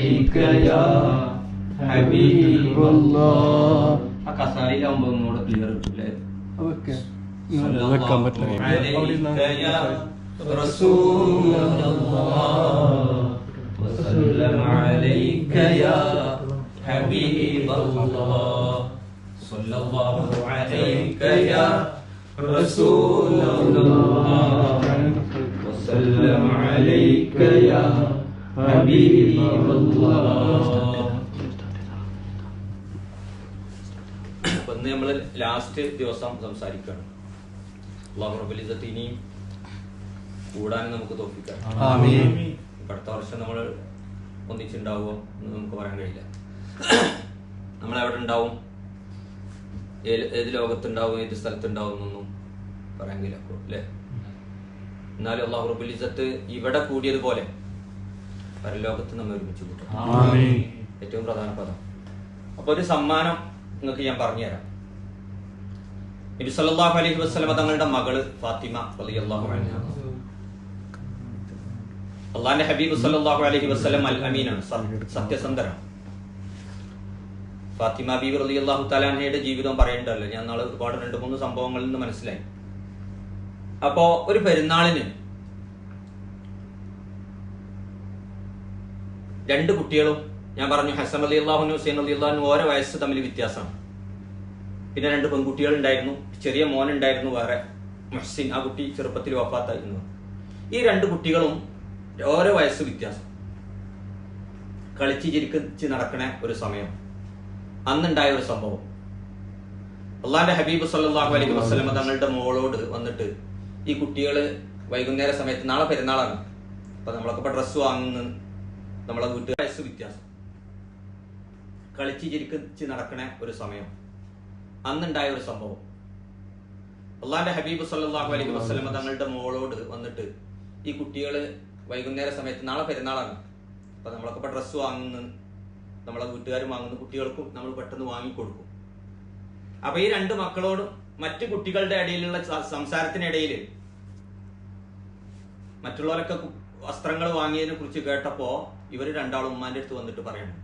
عليك يا حبيب الله. ആ കസാരയിലാവുമ്പോ ഒന്നുകൂടെ ക്ലിയർ കിട്ടില്ലേ? വെക്കാൻ പറ്റില്ല. وسلم عليك يا حبيب الله. صلى الله عليك يا رسول الله. وسلم عليك يا حبيب الله. നമ്മൾ ലാസ്റ്റ് ദിവസം സംസാരിക്കുകയാണ്. അല്ലാഹു റബ്ബുൽ ഇസ്സത്ത് ഇനിയും കൂടാനും നമുക്ക് തോഫിക്കാം. ആമീൻ. അടുത്ത വർഷം നമ്മൾ ഒന്നിച്ചുണ്ടാവുമോ എന്ന് നമുക്ക് പറയാൻ കഴിയില്ല. നമ്മൾ എവിടെ ഉണ്ടാവും, ഏത് ലോകത്തുണ്ടാവും, ഏത് സ്ഥലത്തുണ്ടാവും എന്നൊന്നും പറയാൻ കഴിയില്ല അല്ലേ? എന്നാലും അല്ലാഹു റബ്ബുൽ ഇസ്സത്ത് ഇവിടെ കൂടിയതുപോലെ പരലോകത്ത് നമ്മൾ ഒരുമിച്ച് കൂട്ടും. ഏറ്റവും പ്രധാനപ്പെട്ട അപ്പൊ ഒരു സമ്മാനം നിങ്ങൾക്ക് ഞാൻ പറഞ്ഞുതരാം. നബി സല്ലല്ലാഹു അലൈഹി വസല്ലം തങ്ങളുടെ മകള് ഫാത്തിമ റളിയല്ലാഹു അൻഹ, അള്ളാന്റെ ഹബീബ് സല്ലല്ലാഹു അലൈഹി വസല്ലം അൽ അമീനാണ്, സത്യസന്ധനാണ്. ഫാത്തിമ ബീവി റളിയല്ലാഹു തആല അൻഹയുടെ ജീവിതം പറയേണ്ടല്ലോ. ഞാൻ നാളെ ഒരുപാട് 2-3 സംഭവങ്ങളിൽ നിന്ന് മനസ്സിലായി. അപ്പോ ഒരു പെരുന്നാളിന് 2 കുട്ടികളും, ഞാൻ പറഞ്ഞു ഹസൻ റളിയല്ലാഹു അൻഹു ഹുസൈൻ റളിയല്ലാഹു അൻഹു ഓരോ വയസ്സ് തമ്മിൽ വ്യത്യാസമാണ്. പിന്നെ 2 പെൺകുട്ടികൾ ഉണ്ടായിരുന്നു, ചെറിയ മോൻ ഉണ്ടായിരുന്നു വേറെ, മുഹ്സിൻ. ആ കുട്ടി ചെറുപ്പത്തിൽ വഫാത്തായിരുന്നു. ഈ 2 കുട്ടികളും ഓരോ വയസ്സ് വ്യത്യാസം. കളിച്ച് ചിരിച്ച് നടക്കണ ഒരു സമയം, അന്നുണ്ടായ ഒരു സംഭവം. അള്ളാന്റെ ഹബീബ് സല്ലല്ലാഹു അലൈഹി വസല്ലം തങ്ങളുടെ മോളോട് വന്നിട്ട്, ഈ കുട്ടികള് വൈകുന്നേര സമയത്ത്, നാളെ പെരുന്നാളാണ്, അപ്പൊ നമ്മളൊക്കെ ഇപ്പൊ ഡ്രസ്സ് വാങ്ങുന്നു, നമ്മളെ വീട്ടിൽ വയസ്സ് വ്യത്യാസം, കളിച്ച് ചിരിച്ച് നടക്കണ ഒരു സമയം, അന്നുണ്ടായ ഒരു സംഭവം. അള്ളാന്റെ ഹബീബ് സല്ലല്ലാഹു അലൈഹി വസല്ലം തങ്ങളുടെ മോളോട് വന്നിട്ട്, ഈ കുട്ടികള് വൈകുന്നേര സമയത്ത്, നാളെ പെരുന്നാളാണ്, അപ്പൊ നമ്മളൊക്കെ ഇപ്പൊ ഡ്രസ്സ് വാങ്ങുന്നു, നമ്മളെ വീട്ടുകാരും വാങ്ങുന്നു, കുട്ടികൾക്കും നമ്മൾ പെട്ടെന്ന് വാങ്ങിക്കൊടുക്കും. അപ്പൊ ഈ 2 മക്കളോടും മറ്റു കുട്ടികളുടെ ഇടയിലുള്ള സംസാരത്തിനിടയിൽ മറ്റുള്ളവരൊക്കെ വസ്ത്രങ്ങൾ വാങ്ങിയതിനെ കുറിച്ച് കേട്ടപ്പോ ഇവര് 2 ഉമ്മാന്റെ അടുത്ത് വന്നിട്ട് പറയണം,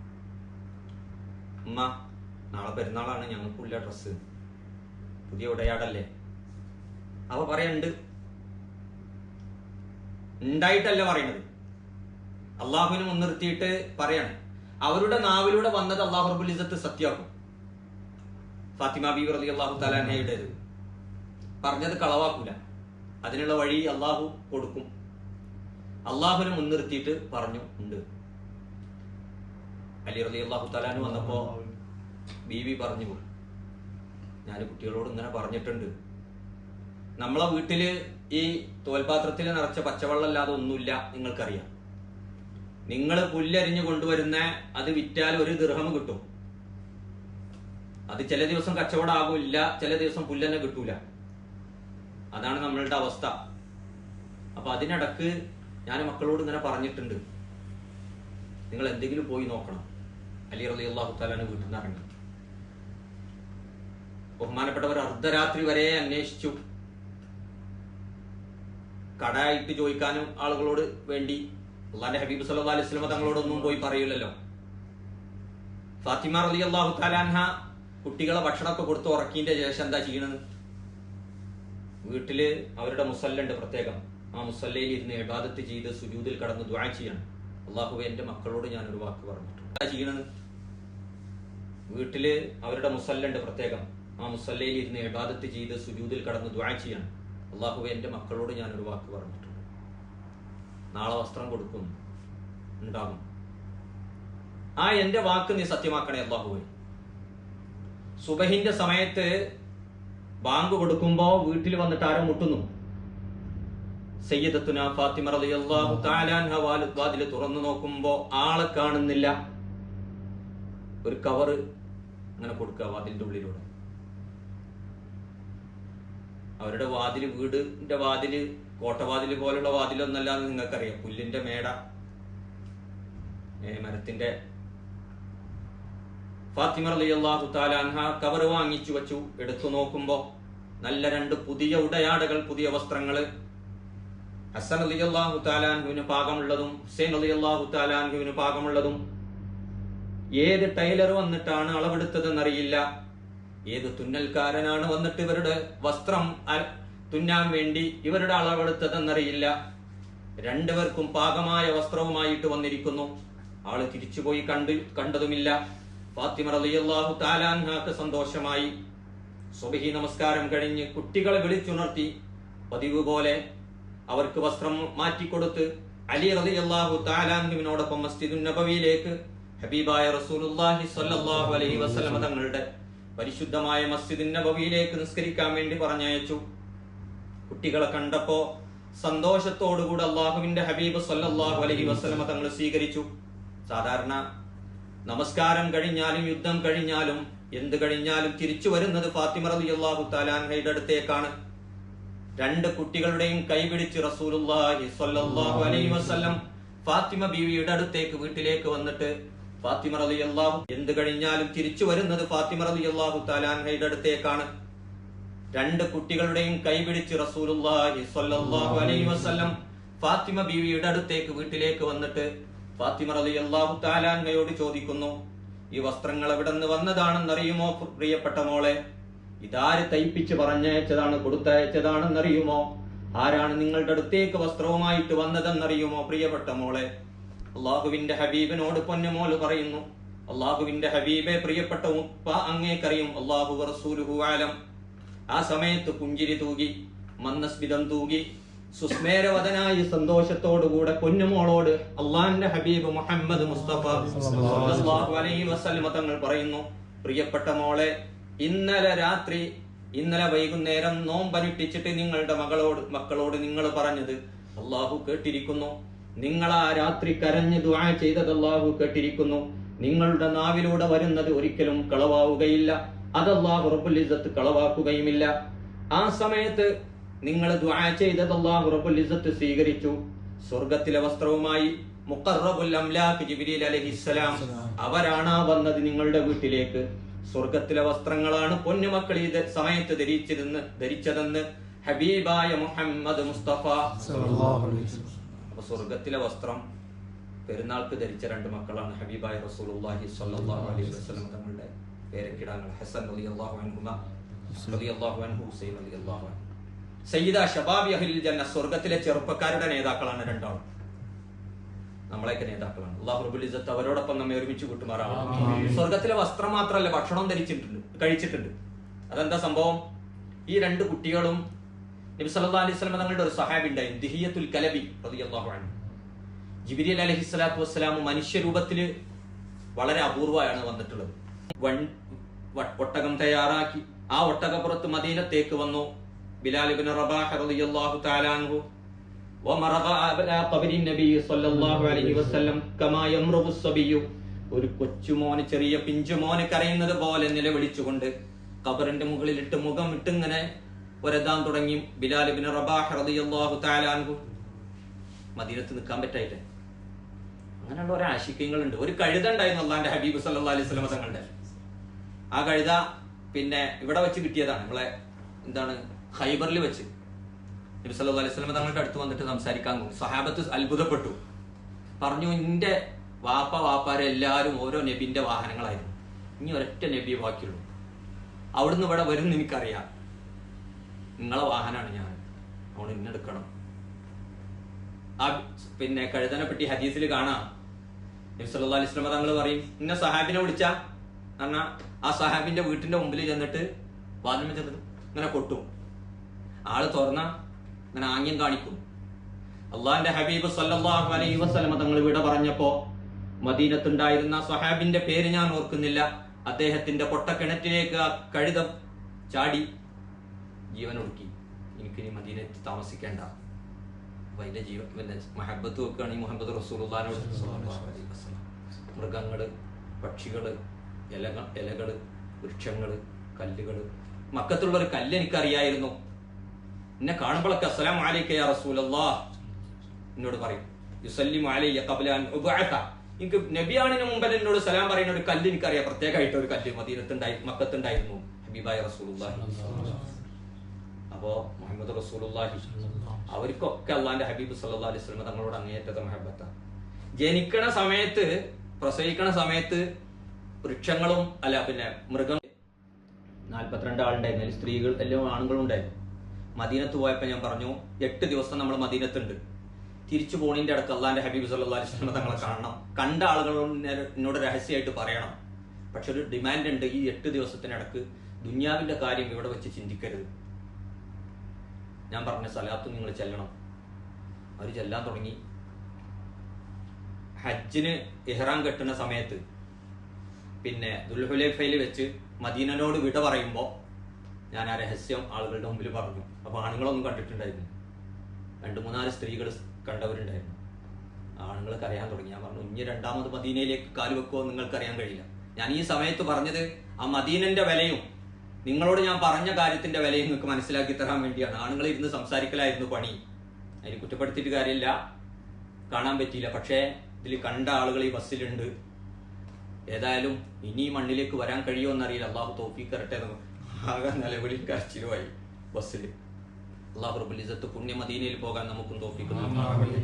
ഉമ്മ നാളെ പെരുന്നാളാണ്, ഞങ്ങൾക്കില്ല ഡ്രസ്സ്, പുതിയ ഉടയാടല്ലേ. അവ പറയുന്നുണ്ട്, ഉണ്ടായിട്ടല്ല പറയുന്നത്, അള്ളാഹുവിനെ മുൻനിർത്തിയിട്ട് പറയാണ്. അവരുടെ നാവിലൂടെ വന്നത് അല്ലാഹു റബ്ബുൽ ഇസ്സത്ത് സത്യമാക്കും. ഫാത്തിമ ബീവി റളിയല്ലാഹു തആല അൻഹയുടേത് പറഞ്ഞത് കളവാക്കൂല, അതിനുള്ള വഴി അള്ളാഹു കൊടുക്കും. അള്ളാഹുവിനെ മുൻനിർത്തിയിട്ട് പറഞ്ഞു ഉണ്ട്. അലി റളിയല്ലാഹു തആല അൻഹു വന്നപ്പോ ബീവി പറഞ്ഞു, ഞാൻ കുട്ടികളോട് ഇങ്ങനെ പറഞ്ഞിട്ടുണ്ട്, നമ്മളെ വീട്ടില് ഈ തോൽപാത്രത്തിൽ നിറച്ച പച്ചവെള്ളം അല്ലാതെ ഒന്നുമില്ല, നിങ്ങൾക്കറിയാം. നിങ്ങൾ പുല്ലരിഞ്ഞു കൊണ്ടുവരുന്ന അത് വിറ്റാൽ 1 ദിർഹം കിട്ടും. അത് ചില ദിവസം കച്ചവടമാകില്ല, ചില ദിവസം പുല്ലന്നെ കിട്ടൂല. അതാണ് നമ്മളുടെ അവസ്ഥ. അപ്പൊ അതിനിടക്ക് ഞാൻ മക്കളോട് ഇങ്ങനെ പറഞ്ഞിട്ടുണ്ട്, നിങ്ങൾ എന്തെങ്കിലും പോയി നോക്കണം. അലി റളിയല്ലാഹു തആല വീട്ടിൽ നിന്ന് ഇറങ്ങി. ബഹുമാനപ്പെട്ടവർ അർദ്ധരാത്രി വരെ അന്വേഷിച്ചു. കടയായിട്ട് ചോദിക്കാനും ആളുകളോട് വേണ്ടി. അള്ളാന്റെ ഹബീബ് സല്ലല്ലാഹു അലൈഹി വസല്ലം തങ്ങളോടൊന്നും പോയി പറയൂലല്ലോ. ഫാത്തിമ റളിയല്ലാഹു തആല അൻഹ കുട്ടികളെ ഭക്ഷണമൊക്കെ കൊടുത്ത് ഉറക്കിന്റെ ശേഷം എന്താ ചെയ്യണത്? വീട്ടില് അവരുടെ മുസല്ലുണ്ട് പ്രത്യേകം. ആ മുസല്ലയിൽ ഇരുന്ന് ഇബാദത്ത് ചെയ്ത് സുജൂദിൽ കടന്ന് ദുആ ചെയ്യണം. അല്ലാഹുവേ, എന്റെ മക്കളോട് ഞാൻ ഒരു വാക്ക് പറഞ്ഞിട്ടുണ്ട്. എന്താ ചെയ്യണത്? വീട്ടില് അവരുടെ മുസല്ലുണ്ട് പ്രത്യേകം. ആ മുസല്ലയിൽ ഇരുന്ന് ഇബാദത്ത് ചെയ്ത് സുജൂദിൽ കടന്ന് ദുആ ചെയ്യണം. അല്ലാഹുവേ, എന്റെ മക്കളോട് ഞാൻ ഒരു വാക്ക് പറഞ്ഞിട്ടുണ്ട്. നാളെ വസ്ത്രം കൊടുക്കും, ഉണ്ടാകും. ആ എന്റെ വാക്ക് നീ സത്യമാക്കണേ അല്ലാഹുവേ. സുബഹിന്റെ സമയത്ത് ബാങ്ക് കൊടുക്കുമ്പോ വീട്ടിൽ വന്നിട്ട് ആരോ മുട്ടുന്നു. സയ്യിദത്തുന ഫാത്തിമ റളിയല്ലാഹു തആല അൻഹ വാതിൽ തുറന്നു നോക്കുമ്പോ ആളെ കാണുന്നില്ല. ഒരു കവറ് അങ്ങനെ കൊടുക്കുക വാതിലിന്റെ ഉള്ളിലൂടെ. അവരുടെ വാതില്, വീടിന്റെ വാതില് കോട്ടവാതില് പോലുള്ള വാതിലൊന്നല്ലാന്ന് നിങ്ങൾക്കറിയാം. പുല്ലിന്റെ മേട, മരത്തിന്റെ. ഫാത്തിമ റളിയല്ലാഹു തആല അൻഹ കവർ വാങ്ങിച്ചു വെച്ചു. എടുത്തു നോക്കുമ്പോ നല്ല 2 പുതിയ ഉടയാടകൾ, പുതിയ വസ്ത്രങ്ങള്. ഹസൻ റളിയല്ലാഹു തആല അൻഹുവിന് പാകമുള്ളതും ഹുസൈൻ റളിയല്ലാഹു തആല അൻഹുവിന് പാകമുള്ളതും ഏത് ടൈലർ വന്നിട്ടാണ് അളവെടുത്തതെന്നറിയില്ല, ഏത് തുന്നൽക്കാരനാണ് വന്നിട്ട് ഇവരുടെ വസ്ത്രം തുന്നാൻ വേണ്ടി ഇവരുടെ അളവെടുത്തതെന്നറിയില്ല. രണ്ടുപേർക്കും പാകമായ വസ്ത്രവുമായിട്ട് വന്നിരിക്കുന്നു. ആള് തിരിച്ചുപോയി കണ്ടതുമില്ല. ഫാത്തിമ റളിയല്ലാഹു തആല അൻഹാക്ക് സന്തോഷമായി. സുബ്ഹി നമസ്കാരം കഴിഞ്ഞ് കുട്ടികളെ വിളിച്ചുണർത്തി പതിവ് പോലെ അവർക്ക് വസ്ത്രം മാറ്റിക്കൊടുത്ത് അലി റളിയല്ലാഹു തആല അൻഹുവിനോടൊപ്പം മസ്ജിദുൻ നബവിയിലേക്ക് ഹബീബായ റസൂലുള്ളാഹി സ്വല്ലല്ലാഹു അലൈഹി വസല്ലം തങ്ങളുടെ പരിശുദ്ധമായ മസ്ജിദുൻ നബവിയിലേക്ക് നിസ്കരിക്കാൻ വേണ്ടി പറഞ്ഞയച്ചു. കുട്ടികളെ കണ്ടപ്പോ സന്തോഷത്തോടുകൂടി അള്ളാഹുവിന്റെ ഹബീബ് സ്വല്ലല്ലാഹു അലൈഹി വസല്ലം തങ്ങൾ സ്വീകരിച്ചു. സാധാരണ നമസ്കാരം കഴിഞ്ഞാലും യുദ്ധം കഴിഞ്ഞാലും എന്ത് കഴിഞ്ഞാലും തിരിച്ചു വരുന്നത് ഫാത്തിമ റളിയല്ലാഹു തആല അൻഹയുടെ അടുത്തേക്കാണ്. രണ്ട് കുട്ടികളുടെയും കൈപിടിച്ച് റസൂലുള്ളാഹി സ്വല്ലല്ലാഹു അലൈഹി വസല്ലം ഫാത്തിമ ബീവിയുടെ അടുത്തേക്ക് വീട്ടിലേക്ക് വന്നിട്ട് ഫാത്തിമ റളിയല്ലാഹു എന്ത് കഴിഞ്ഞാലും തിരിച്ചു വരുന്നത് ഫാത്തിമ റളിയല്ലാഹു തആല അൻഹയുടെ അടുത്തേക്കാണ്. രണ്ട് കുട്ടികളുടെയും കൈപിടിച്ച് റസൂലുള്ളാഹി സ്വല്ലല്ലാഹു അലൈഹി വസല്ലം ഫാത്തിമ ബീവിയുടെ അടുത്തേക്ക് വീട്ടിലേക്ക് വന്നിട്ട് ഫാത്തിമ റളിയല്ലാഹു തആല അൻഹയോട് ചോദിക്കുന്നു, ഈ വസ്ത്രങ്ങൾ എവിടെ നിന്ന് വന്നതാണെന്നറിയുമോ പ്രിയപ്പെട്ട മോളെ? ഇതാര് തയ്പ്പിച്ച് പറഞ്ഞയച്ചതാണ്, കൊടുത്തയച്ചതാണെന്നറിയുമോ? ആരാണ് നിങ്ങളുടെ അടുത്തേക്ക് വസ്ത്രവുമായിട്ട് വന്നതെന്നറിയുമോ പ്രിയപ്പെട്ട മോളെ? അള്ളാഹുവിന്റെ ഹബീബിനോട് പൊന്നുമോള് പറയുന്നു, അള്ളാഹുവിന്റെ ഹബീബെ പ്രിയപ്പെട്ട ഉപ്പ അങ്ങേക്കറിയും, അല്ലാഹു റസൂലുഹു ആലം. ആ സമയത്ത് പുഞ്ചിരി തൂകി, മന്ദസ്മിതം തൂകി, സുസ്മേരവദനായി സന്തോഷത്തോടുകൂടെ പൊന്നുമോളോട് അള്ളാന്റെ ഹബീബ് മുഹമ്മദ് മുസ്തഫ സ്വല്ലല്ലാഹു അലൈഹി വസല്ലം തങ്ങൾ പറയുന്നു, പ്രിയപ്പെട്ട മോളെ, ഇന്നലെ വൈകുന്നേരം നോമ്പനുഷ്ഠിച്ചിട്ട് നിങ്ങളുടെ മക്കളോട് നിങ്ങൾ പറഞ്ഞത് അള്ളാഹു കേട്ടിരിക്കുന്നു. നിങ്ങൾ ആ രാത്രി കരഞ്ഞ് ദുആ ചെയ്തത് അള്ളാഹു കേട്ടിരിക്കുന്നു. നിങ്ങളുടെ നാവിലൂടെ വരുന്നത് ഒരിക്കലും കളവാവുകയില്ല, അത് അല്ലാഹു റബ്ബുൽ ഇസ്സത്ത് കളവാക്കുകയുമില്ല. ആ സമയത്ത് നിങ്ങൾ ദുആ ചെയ്തത് അല്ലാഹു റബ്ബുൽ ഇസ്സത്ത് സ്വീകരിച്ചു. സ്വർഗത്തിലെ വസ്ത്രവുമായി മുഖറബുൽ അംലാഖ് ജിബ്രീൽ അലൈഹിസ്സലാം അവരാണ് വന്നത് നിങ്ങളുടെ വീട്ടിലേക്ക്. സ്വർഗത്തിലെ വസ്ത്രങ്ങളാണ് പൊന്നുമക്കൾ ഈ സമയത്ത് ധരിച്ചതെന്ന് ഹബീബായ മുഹമ്മദ് മുസ്തഫ സ്വല്ലല്ലാഹു അലൈഹി വസല്ലം. അപ്പൊ സ്വർഗത്തിലെ വസ്ത്രം പെരുന്നാൾക്ക് ധരിച്ച രണ്ട് മക്കളാണ് ഹബീബായ റസൂലുള്ളാഹി സ്വല്ലല്ലാഹു അലൈഹി വസല്ലം തങ്ങളുടെ പേരക്കിടാങ്ങൾ ഹസൻ റളിയല്ലാഹു അൻഹുമ റളിയല്ലാഹു അൻഹു ഹുസൈൻ റളിയല്ലാഹു അൻഹു. സയ്യിദ ശബാബി അഹ്ലിൽ ജന്ന, സ്വർഗത്തിലെ ചെറുപ്പക്കാരുടെ നേതാക്കളാണ് രണ്ടാളും. നമ്മളെയൊക്കെ നേതാക്കളാണ്. അല്ലാഹു റബ്ബുൽ ഇസ്സത്ത് അവരോടൊപ്പം നമ്മെ ഒരുമിച്ച് കൂട്ടുമാറാവട്ടെ. സ്വർഗത്തിലെ വസ്ത്രം മാത്രമല്ല, ഭക്ഷണം കഴിച്ചിട്ടുണ്ട്. അതെന്താ സംഭവം? ഈ രണ്ട് കുട്ടികളും നബി സല്ലല്ലാഹു അലൈഹി വസല്ലം തങ്ങളുടെ ഒരു സഹാബി ഉണ്ടായിരുന്നു, ദിഹിയത്തുൽ കലബി റളിയല്ലാഹു അൻഹു. ജിബ്രീൽ അലൈഹിസ്സലാത്തു വസ്സലാം മനുഷ്യരൂപത്തില് വളരെ അപൂർവമാണ് വന്നിട്ടുള്ളത്. ഒട്ടകം തയ്യാറാക്കി ആ ഒട്ടകപ്പുറത്ത് മദീനത്തേക്ക് വന്നു. ബിലാൽ ഇബ്നു റബാഹ റളിയല്ലാഹു തആല അൻഹു വമറഗ അലാ ഖബരി നബി സ്വല്ലല്ലാഹു അലൈഹി വസല്ലം കമാ യംറുഗു സബിയു, ഒരു കൊച്ചുമോന്, ചെറിയ പിഞ്ചുമോന് കരയുന്നത് പോലെ നിലവിളിച്ചുകൊണ്ട് ഖബറിന്റെ മുകളിലിട്ട് മുഖം ഇട്ടിങ്ങനെ ഒരതാൻ തുടങ്ങി ബിലാൽ ഇബ്നു റബാഹ റളിയല്ലാഹു തആല അൻഹു. മദീനത്ത് നിൽക്കാൻ പറ്റായിട്ടെ. അങ്ങനെയുള്ള ഒരു ആശിക്യങ്ങളുണ്ട്. ഒരു കഴുത ഉണ്ടായിരുന്നു അള്ളാന്റെ ഹബീബ് സല്ലല്ലാഹു അലൈഹി വസല്ലം തങ്ങളുടെ. ആ കഴുത പിന്നെ ഇവിടെ വെച്ച് കിട്ടിയതാണ്, നമ്മളെ ഖൈബറിൽ വെച്ച്. നബി സല്ലല്ലാഹു അലൈഹി വസല്ലം തങ്ങളുടെ അടുത്ത് വന്നിട്ട് സംസാരിക്കാൻ പോകും. സഹാബത്ത് അത്ഭുതപ്പെട്ടു. പറഞ്ഞു, നിന്റെ വാപ്പാരെല്ലാരും ഓരോ നബിന്റെ വാഹനങ്ങളായിരുന്നു, ഇനി ഒരൊറ്റ നബി ബാക്കിയുള്ളൂ. അവിടുന്ന് ഇവിടെ വരും എനിക്കറിയാം, നിങ്ങളെ വാഹനമാണ് ഞാൻ, അവിടെ ഇന്നെടുക്കണം. ആ പിന്നെ കഴുതനെ പറ്റി ഹദീസിൽ കാണാം, നബി സല്ലല്ലാഹു അലൈഹി വസല്ലം തങ്ങൾ പറയും, ഇന്ന സഹാബിനെ വിളിച്ചാ പറഞ്ഞാ ആ സഹാബിന്റെ വീട്ടിന്റെ മുമ്പിൽ ചെന്നിട്ട് വാതിൽ ചെന്നിട്ട് ഇങ്ങനെ കൊട്ടും. ആള് തുറന്ന ഇങ്ങനെ ആംഗ്യം കാണിക്കും. അള്ളാന്റെ ഹബീബ് സല്ലല്ലാഹു അലൈഹി വസല്ലം തങ്ങൾ ഇവിടെ പറഞ്ഞപ്പോ മദീനത്തുണ്ടായിരുന്ന സഹാബിന്റെ പേര് ഞാൻ ഓർക്കുന്നില്ല, അദ്ദേഹത്തിന്റെ പൊട്ടക്കിണറ്റിലേക്ക് ആ കഴുതം ചാടി ജീവൻ ഒടുക്കി. എനിക്കിനി മദീനത്ത് താമസിക്കേണ്ട. അപ്പൊ അതിന്റെ ജീവൻ മഹബത്ത് വെക്കുകയാണെങ്കിൽ മുഹമ്മദ് റസൂലുള്ളാഹിനോട് സ്വല്ലല്ലാഹു അലൈഹി വസല്ലം. മൃഗങ്ങള്, പക്ഷികള്, ഇലകള്, വൃക്ഷങ്ങള്, കല്ലുകള്. മക്കത്തുള്ള ഒരു കല്ല് എനിക്കറിയായിരുന്നു. എന്നെ കാണുമ്പോഴൊക്കെ അസ്സലാമു അലൈക യാ റസൂലല്ലാഹ് എന്നോട് പറയും, യുസല്ലിമു അലയ്യ ഖബ്ല അൻ ഉബഅത. എനിക്ക് നബിയാണിന് മുമ്പ് എന്നോട് സലാം പറയുന്ന ഒരു കല്ല് എനിക്കറിയാം, പ്രത്യേകമായിട്ട് ഒരു കല്ല് മക്കത്തുണ്ടായിരുന്നു ഹബീബായ റസൂലുള്ളാഹി. അപ്പോ മുഹമ്മദ് റസൂലുള്ളാഹി അവർക്കൊക്കെ അള്ളാന്റെ ഹബീബ് സല്ലല്ലാഹു അലൈഹി വസല്ലം തങ്ങളോട് അങ്ങേയറ്റത്തെ മഹബത്താണ്. ജനിക്കണ സമയത്ത്, പ്രസവിക്കണ സമയത്ത് വൃക്ഷങ്ങളും അല്ല പിന്നെ മൃഗം 42 ആളുണ്ടായിരുന്നു. അതിൽ സ്ത്രീകൾ എല്ലാം ആണുങ്ങളും ഉണ്ടായിരുന്നു. മദീനത്ത് പോയപ്പോൾ ഞാൻ പറഞ്ഞു 8 ദിവസം നമ്മൾ മദീനത്തുണ്ട്. തിരിച്ചു പോണിന്റെ ഇടക്ക് അള്ളാന്റെ ഹബീബ് സല്ലല്ലാഹു അലൈഹി വസല്ലം തങ്ങളെ കാണണം. കണ്ട ആളുകളോട് എന്നോട് രഹസ്യമായിട്ട് പറയണം. പക്ഷെ ഒരു ഡിമാൻഡ് ഉണ്ട്, ഈ 8 ദിവസത്തിനിടക്ക് ദുന്യാവിന്റെ കാര്യം ഇവിടെ വെച്ച് ചിന്തിക്കരുത്. ഞാൻ പറഞ്ഞ സലാത്ത് നിങ്ങൾ ചെല്ലണം. അവർ ചെല്ലാൻ തുടങ്ങി. ഹജ്ജിന് ഇഹ്റാം കെട്ടുന്ന സമയത്ത് പിന്നെ ദുൽഹുലൈഫയിൽ വെച്ച് മദീനനോട് വിട പറയുമ്പോൾ ഞാൻ ആ രഹസ്യം ആളുകളുടെ മുമ്പിൽ പറഞ്ഞു. അപ്പൊ ആണുങ്ങളൊന്നും കണ്ടിട്ടുണ്ടായിരുന്നു. 2-3 സ്ത്രീകൾ കണ്ടവരുണ്ടായിരുന്നു. ആണുങ്ങൾ കരയാൻ തുടങ്ങി. ഞാൻ പറഞ്ഞു, ഇനി രണ്ടാമത് മദീനയിലേക്ക് കാലുവെക്കുമോ നിങ്ങൾക്കറിയാൻ കഴിയില്ല. ഞാൻ ഈ സമയത്ത് പറഞ്ഞത് ആ മദീനന്റെ വിലയും നിങ്ങളോട് ഞാൻ പറഞ്ഞ കാര്യത്തിന്റെ വിലയും നിങ്ങൾക്ക് മനസ്സിലാക്കി തരാൻ വേണ്ടിയാണ്. ആണുങ്ങൾ ഇരുന്ന് സംസാരിക്കലായിരുന്നു പണി. അതിന് കുറ്റപ്പെടുത്തിയിട്ട് കാര്യമില്ല, കാണാൻ പറ്റിയില്ല. പക്ഷേ ഇതിൽ കണ്ട ആളുകൾ ഈ ബസ്സിലുണ്ട്. ഏതായാലും ഇനി മണ്ണിലേക്ക് വരാൻ കഴിയുമെന്നറിയില്ല. അള്ളാഹു തൗഫീഖ് തരട്ടെ. ആകെ നിലവിളി കരച്ചിലുമായി ബസ്സിൽ. അള്ളാഹു റബ്ബുൽ ഇസ്സത്ത് പുണ്യ മദീനയിൽ പോകാൻ നമുക്കും തൗഫീഖ് നൽകട്ടെ.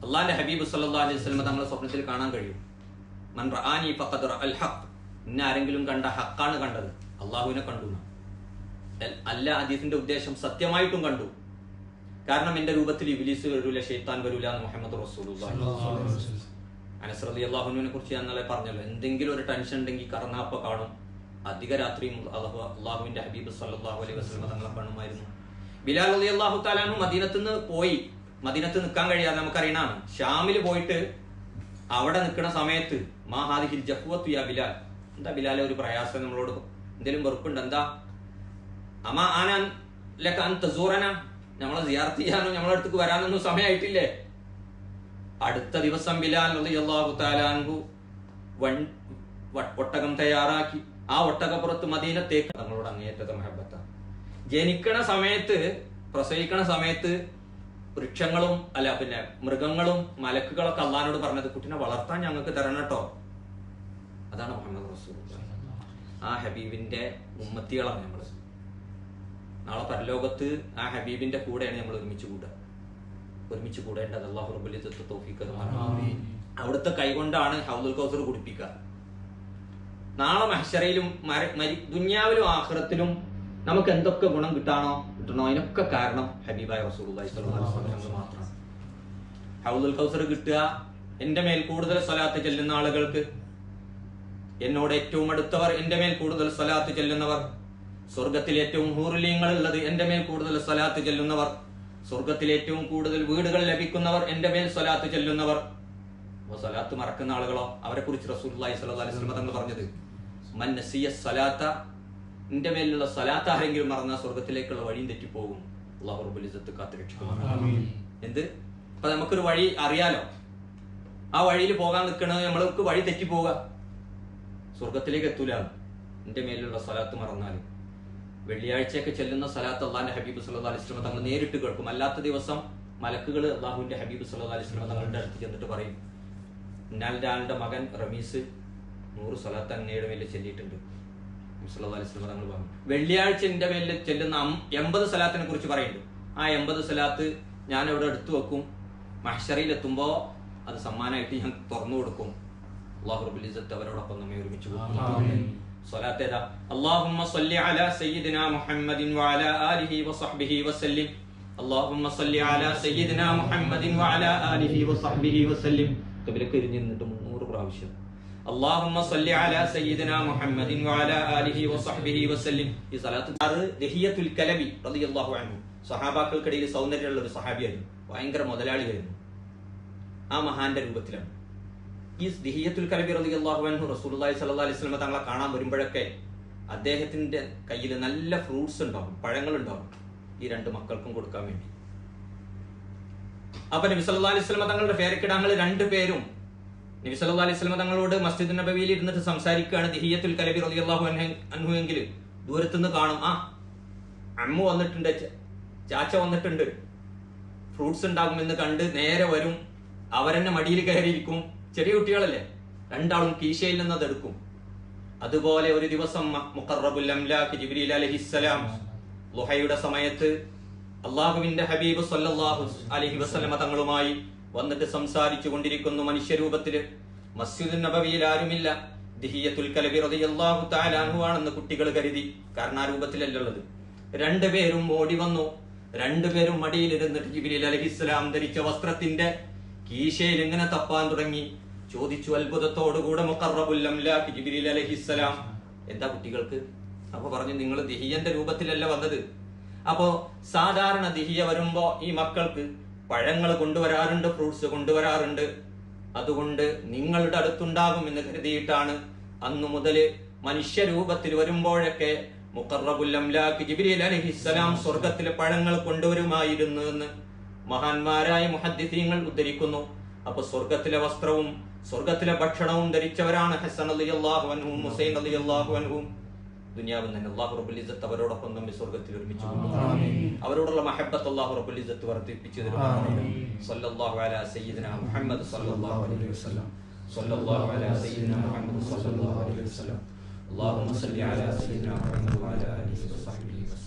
അള്ളാന്റെ ഹബീബ് സല്ലല്ലാഹു അലൈഹി വസല്ലം തങ്ങളെ സ്വപ്നത്തിൽ കാണാൻ കഴിയും. മൻ റആനി ഫഖദ് റഅൽ ഹഖ്. ഇന്ന ആരെങ്കിലും കണ്ട ഹക്കാണ് കണ്ടത്, അള്ളാഹുവിനെ കണ്ടു അല്ല. ഹദീസിന്റെ ഉദ്ദേശം സത്യമായിട്ടും കണ്ടു. കാരണം എന്റെ രൂപത്തിൽ ഇബ്ലീസ് വരൂല, ഷെയ്ത്താൻ വരൂല എന്ന് മുഹമ്മദ് റസൂലുള്ളാഹി. അനസ് റളിയല്ലാഹു അൻഹുവിനെ കുറിച്ച് ഞാൻ ഇന്നലെ പറഞ്ഞല്ലോ, എന്തെങ്കിലും ഒരു ടെൻഷൻ ഉണ്ടെങ്കിൽ കറങ്ങാപ്പ കാണും. അധിക രാത്രിയും അള്ളാഹുവിന്റെ ഹബീബ് സല്ലല്ലാഹു അലൈഹി വസല്ലം തങ്ങളെ കാണുമായിരുന്നു. ബിലാൽ റളിയല്ലാഹു തആല അൻഹു മദീനത്ത് നിന്ന് പോയി. മദീനത്ത് നിൽക്കാൻ കഴിയാതെ നമുക്കറിയണാണ്. ഷാമിൽ പോയിട്ട് അവിടെ നിൽക്കുന്ന സമയത്ത് മാ ഹാദിഹിൽ ജഫ്വത്തു യാ ബിലാൽ, എന്താ ബിലാലെ ഒരു പ്രയാസം, നമ്മളോട് എന്തെങ്കിലും വെറുപ്പുണ്ട്? എന്താ? അമാ ആനാൻ ലക അൻ തസൂറന, നമ്മളെ സിയാറത്ത് ചെയ്യാനോ നമ്മളെ അടുത്തേക്ക് വരാനൊന്നും സമയമായിട്ടില്ലേ? അടുത്ത ദിവസം ബിലാൽ റളിയല്ലാഹു തആല അൻഹു ഒട്ടകം തയ്യാറാക്കി ആ ഒട്ടകപ്പുറത്ത് മദീനത്തേക്ക് നമ്മളോട് അങ്ങേയറ്റത്തെ മഹബത്താണ്. ജനിക്കണ സമയത്ത്, പ്രസവിക്കണ സമയത്ത് വൃക്ഷങ്ങളും അല്ല പിന്നെ മൃഗങ്ങളും മലക്കുകളൊക്കെ അള്ളാഹിനോട് പറഞ്ഞത്, കുട്ടിനെ വളർത്താൻ ഞങ്ങൾക്ക് തരണം കേട്ടോ. അതാണ് മുഹമ്മദ് റസൂലുള്ളാഹി. ആ ഹബീബിന്റെ ഉമ്മത്തികളാണ് നമ്മൾ. നാളെ പരലോകത്ത് ആ ഹബീബിന്റെ കൂടെയാണ് നമ്മൾ ഒരുമിച്ച് കൂടേണ്ടത്. അല്ലാഹു റബ്ബുൽ ഇസ്സത്ത് തൗഫീഖ് തരുമാറാകട്ടെ. അവിടുത്തെ കൈകൊണ്ടാണ് ഹൗദുൽ കൗസർ കുടിപ്പിക്കുക. നാളെ മഹ്ശറയിലും ദുനിയാവിലും ആഖിറത്തിലും നമുക്ക് എന്തൊക്കെ ഗുണം കിട്ടണോ അതിനൊക്കെ കാരണം ഹബീബായ റസൂലുള്ളാഹി സ്വല്ലല്ലാഹു അലൈഹി വസല്ലം മാത്രമാണ്. ഹൗദുൽ കൗസർ കിട്ടുക എന്റെ മേൽ കൂടുതൽ സ്വലാത്ത് ചെല്ലുന്ന ആളുകൾക്ക്, എന്നോട് ഏറ്റവും അടുത്തവർ, എന്റെ മേൽ കൂടുതൽ സ്വലാത്ത് ചെല്ലുന്നവർ, സ്വർഗത്തിൽ ഏറ്റവും ഹൂറുലീങ്ങൾ ഉള്ളത് എന്റെ മേൽ കൂടുതൽ സ്വലാത്ത് ചെല്ലുന്നവർ, സ്വർഗത്തിൽ ഏറ്റവും കൂടുതൽ വീടുകൾ ലഭിക്കുന്നവർ, എന്റെ മേൽ സ്വലാത്ത് ചെല്ലുന്നവർ. അപ്പൊ സ്വലാത്ത് മറക്കുന്ന ആളുകളോ? അവരെ കുറിച്ച് റസൂലുള്ളാഹി സ്വല്ലല്ലാഹു അലൈഹി വസല്ലം തങ്ങൾ പറഞ്ഞത്, മൻ നസിയ സ്വലാത്ത, എന്റെ മേലുള്ള സ്വലാത്ത് ആരെങ്കിലും മറന്നാൽ സ്വർഗത്തിലേക്കുള്ള വഴിയും തെറ്റിപ്പോകും. അല്ലാഹു റബ്ബുൽ ഇസ്സത്ത് കാത്തുരക്ഷിക്കുമാറാകട്ടെ. എന്ത്? അപ്പൊ നമുക്കൊരു വഴി അറിയാലോ, ആ വഴിയിൽ പോകാൻ നിൽക്കണത് നമ്മൾക്ക് വഴി തെറ്റിപ്പോവുക, സ്വർഗത്തിലേക്ക് എത്തൂല. എന്റെ മേലുള്ള സ്വലാത്ത് മറന്നാൽ വെള്ളിയാഴ്ചയൊക്കെ ചെല്ലുന്ന സ്വലാത്ത് അള്ളാഹിന്റെ ഹബീബ് സല്ലല്ലാഹു അലൈഹി വസല്ലം തങ്ങൾ നേരിട്ട് കേൾക്കും. അല്ലാത്ത ദിവസം മലക്കുകൾ അള്ളാഹുവിന്റെ ഹബീബ് സല്ലല്ലാഹു അലൈഹി വസല്ലം തങ്ങളുടെ അടുത്ത് ചെന്നിട്ട് പറയും, ഇന്നാളുടെ ആളുടെ മകൻ റമീസ് 100 സ്വലാത്ത് അങ്ങയുടെ മേലിൽ ചെല്ലിയിട്ടുണ്ട്. സല്ലല്ലാഹു അലൈഹി വസല്ലം തങ്ങൾ പറഞ്ഞു. വെള്ളിയാഴ്ച എന്റെ മേലിൽ ചെല്ലുന്ന 80 സ്വലാത്തിനെ കുറിച്ച് പറയുന്നുണ്ട്. ആ 80 സ്വലാത്ത് ഞാൻ ഇവിടെ എടുത്തു വെക്കും. മഹ്ശറിൽ എത്തുമ്പോ അത് സമ്മാനമായിട്ട് ഞാൻ തുറന്നു കൊടുക്കും. അല്ലാഹു റബ്ബുൽ ഇസ്സത്ത് അവരോടൊപ്പം നമ്മെ ഒരുമിച്ച് കൂട്ടുമാറാകട്ടെ. സ്വലാത്ത് ഏതാ? അല്ലാഹുമ്മ സ്വല്ലി അലാ സയ്യിദിനാ മുഹമ്മദിൻ വഅലാ ആലിഹി വസഹ്ബിഹി വസല്ലിം. അല്ലാഹുമ്മ സ്വല്ലി അലാ സയ്യിദിനാ മുഹമ്മദിൻ വഅലാ ആലിഹി വസഹ്ബിഹി വസല്ലിം. ഖബലക്ക് ഇരിഞ്ഞു നിന്നിട്ട് 300 പ്രാവശ്യം അല്ലാഹുമ്മ സ്വല്ലി അലാ സയ്യിദിനാ മുഹമ്മദിൻ വഅലാ ആലിഹി വസഹ്ബിഹി വസല്ലിം. ഈ സ്വലാത്ത് ദഹിയത്തുൽ കലബി റളിയല്ലാഹു അൻഹു സഹാബാക്കൾക്കിടയിൽ സൗന്ദര്യമുള്ള ഒരു സഹാബിയായിരുന്നു, ഭയങ്കര മുതലാളിയായിരുന്നു. ആ മഹാന്റെ രൂപത്തിലാണ് ഈ ദിഹിയത്തുൽ കലബി റളിയല്ലാഹു അൻഹു റസൂലുള്ളാഹി സ്വല്ലല്ലാഹു അലൈഹി വസല്ലം തങ്ങളെ കാണാൻ വരുമ്പോഴൊക്കെ അദ്ദേഹത്തിന്റെ കയ്യിൽ നല്ല ഫ്രൂട്ട്സ് ഉണ്ടാവും, പഴങ്ങൾ ഉണ്ടാവും, ഈ 2 മക്കൾക്കും കൊടുക്കാൻ വേണ്ടി. അപ്പൊ നബി സല്ലല്ലാഹു അലൈഹി വസല്ലം തങ്ങളുടെ പേരക്കിടാങ്ങൾ 2 പേരും നബി സല്ലല്ലാഹു അലൈഹി വസല്ലം തങ്ങളോട് മസ്ജിദ് നബവിയിൽ ഇരുന്നിട്ട് സംസാരിക്കുകയാണ്. ദിഹിയത്തുൽ കലബി റളിയല്ലാഹു അൻഹു എങ്കിൽ ദൂരത്തുനിന്ന് കാണും, ആ അമ്മു വന്നിട്ടുണ്ട്, ചാച്ച വന്നിട്ടുണ്ട്, ഫ്രൂട്ട്സ് ഉണ്ടാകുമെന്ന് കണ്ട് നേരെ വരും. അവരെന്നെ മടിയിൽ കയറിയിരിക്കും. ചെറിയ കുട്ടികളല്ലേ, 2 ആളും കീശയിൽ നിന്ന് അതെടുക്കും. അതുപോലെ ഒരു ദിവസം മുഖറബുൽ അംലാഖ് ജിബ്രീൽ അലൈഹിസ്സലാം ളുഹയുടെ സമയത്ത് അള്ളാഹുവിന്റെ ഹബീബ് സല്ലല്ലാഹു അലൈഹി വസല്ലം തങ്ങളുമായി വന്നിട്ട് സംസാരിച്ചു കൊണ്ടിരിക്കുന്നു മനുഷ്യരൂപത്തില്. മസ്ജിദുൻ നബവിയിൽ ആരുമില്ല. ദിഹിയത്തുൽ കലബി റളിയല്ലാഹു തആല അൻഹു ആണെന്ന് കുട്ടികൾ കരുതി. കാരണം ആ രൂപത്തിലല്ല ഉള്ളത്. രണ്ടുപേരും ഓടി വന്നു. രണ്ടുപേരും മടിയിലിരുന്നിട്ട് ജിബ്രീൽ അലൈഹിസ്സലാം ധരിച്ച വസ്ത്രത്തിന്റെ കീശയിൽ ഇങ്ങനെ തപ്പാൻ തുടങ്ങി. ചോദിച്ചു അത്ഭുതത്തോടുകൂടെ മുഖറബുൽ അംലാഖ് ജിബ്രീൽ അലൈഹിസ്സലാം, എന്താ കുട്ടികൾക്ക്? അപ്പൊ പറഞ്ഞു, നിങ്ങൾ ദിഹിയന്റെ രൂപത്തിലല്ല വന്നത്. അപ്പോ സാധാരണ ദിഹിയ വരുമ്പോ ഈ മക്കൾക്ക് പഴങ്ങൾ കൊണ്ടുവരാറുണ്ട്, ഫ്രൂട്ട്സ് കൊണ്ടുവരാറുണ്ട്. അതുകൊണ്ട് നിങ്ങളുടെ അടുത്തുണ്ടാകും എന്ന് കരുതിയിട്ടാണ് അന്നു മുതൽ മനുഷ്യരൂപത്തിൽ വരുമ്പോഴൊക്കെ മുഖറബുൽ അംലാഖ് ജിബ്രീൽ അലൈഹിസ്സലാം സ്വർഗത്തിലെ പഴങ്ങൾ കൊണ്ടുവരുമായിരുന്നു എന്ന് മഹാന്മാരായ മുഹദ്ദിസീങ്ങൾ ഉദ്ധരിക്കുന്നു. അപ്പൊ സ്വർഗത്തിലെ വസ്ത്രവും സ്വർഗത്തിലെ ഭക്ഷണവും ധരിച്ചവരാണ് ഹസൻ റളിയല്ലാഹു അൻഹും ഹുസൈൻ റളിയല്ലാഹു അൻഹും. ദുനിയാവിൽ തന്നെ അല്ലാഹു റബ്ബുൽ ഇസ്സത്ത് അവരോടൊപ്പം നമ്മെ സ്വർഗത്തിൽ ഒരുമിച്ച് കൊണ്ടുപോകണം. അവരോടുള്ള മഹബ്ബത്ത് അല്ലാഹു റബ്ബുൽ ഇസ്സത്ത് വർദ്ധിപ്പിച്ചു തരുമാറാകട്ടെ. സല്ലല്ലാഹു അലാ സയ്യിദിനാ മുഹമ്മദ് സല്ലല്ലാഹു അലൈഹി വസല്ലം. സല്ലല്ലാഹു അലാ സയ്യിദിനാ മുഹമ്മദ് സല്ലല്ലാഹു അലൈഹി വസല്ലം. اللهم صل على سيدنا محمد وعلى اله وصحبه